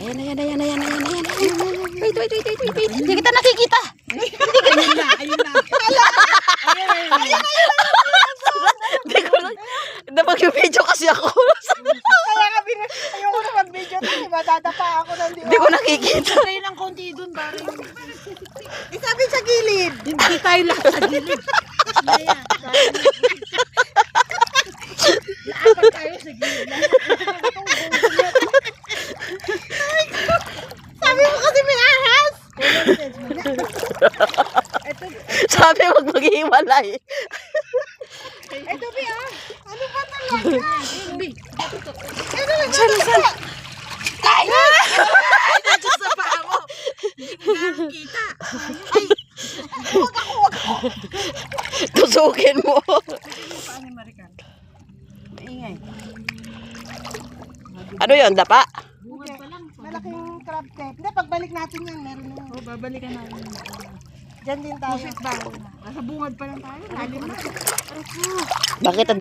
Ayan. Wait. Hindi kita nakikita. Ayun na. Hindi ko lang. Napag-video kasi ako. Kaya nga, ayoko na mag-video tayo. Matadapa ako ng Hindi ko nakikita. Tayo ng konti dun, bari. Isabi sa gilid. Hindi tayo lang sa gilid. Maya, Apat tayo sa gilid. Sabi mo kasi may ahas. Sabi wag maghiwalay. Ito, Bi, ano ba talaga? Bi, ano ba? Ay! Nandiyan sa paa mo. Hindi ko nakikita. Ay! Huwag ako. Tusukin mo. Paan ni Marican? Maingay. Ano yun, dapa? Bungad pa lang. Malaking crab tape. Hindi, pagbalik natin yan, meron na. Oo, babalikan natin. Diyan din tayo. Pusit ba? Nasa bungad pa lang tayo. Lalim na. Bakit